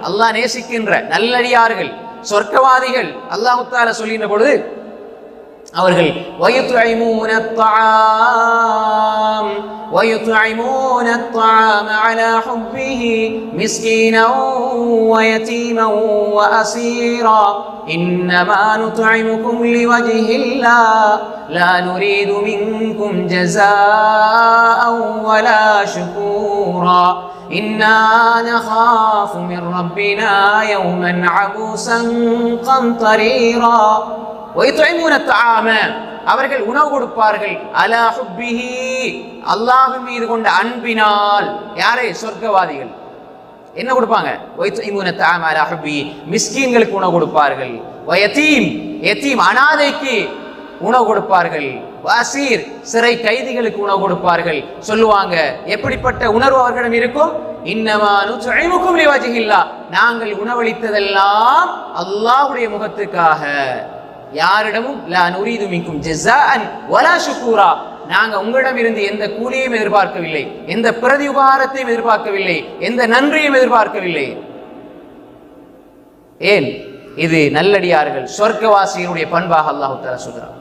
அல்லாஹ் நேசிக்கின்ற நல்லடியார்கள் சொர்க்கவாதிகள் அல்லாஹ் தஆலா சொல்லின பொழுது அவர்கள் وَيُطْعِمُونَ الطَّعَامَ عَلَى حُبِّهِ مِسْكِينًا وَيَتِيمًا وَأَسِيرًا إِنَّمَا نُطْعِمُكُمْ لِوَجْهِ اللَّهِ لَا نُرِيدُ مِنكُمْ جَزَاءً وَلَا شُكُورًا إِنَّا نَخَافُ مِنْ رَبِّنَا يَوْمًا عَبُوسًا قَمْطَرِيرًا وَيُطْعِمُونَ الطَّعَامَ அவர்கள் உணவு கொடுப்பார்கள் அலா ஹுப்பிஹி அல்லாஹ்வின் மீது கொண்ட அன்பினால். யாரே? சொர்க்கவாதிகள். என்ன கொடுப்பாங்க? வயதுஇமுன தஆம அலா ஹுப்பிஹி மிஸ்கீன்களுக்கு உணவு கொடுப்பார்கள். வயதீம் யதீம் அனாதைக்கு உணவு கொடுப்பார்கள். வஸீர் சிறை கைதிகளுக்கு உணவு கொடுப்பார்கள். சொல்லுவாங்க எப்படிப்பட்ட உணர்வு அவர்களிடம் இருக்கும்? இன்னமா நுத்இமுகும் லிவஜ்ஹில்லாஹ் நாங்கள் உணவளித்ததெல்லாம் அல்லாஹ்வுடைய முகத்துக்காக. யாரிடமும் லா நுரீது மின்கும் ஜஸாஅன் வலா ஷுக்கூரா நாங்க உங்களிடம் இருந்து எந்த கூலியையும் எதிர்பார்க்கவில்லை, எந்த பிரதி உபகாரத்தையும் எதிர்பார்க்கவில்லை, எந்த நன்றியும் எதிர்பார்க்கவில்லை. ஏன்? இது நல்லடியார்கள் சொர்க்கவாசிகளுடைய பண்பாக அல்லாஹ் தஆலா சொல்கிறார்.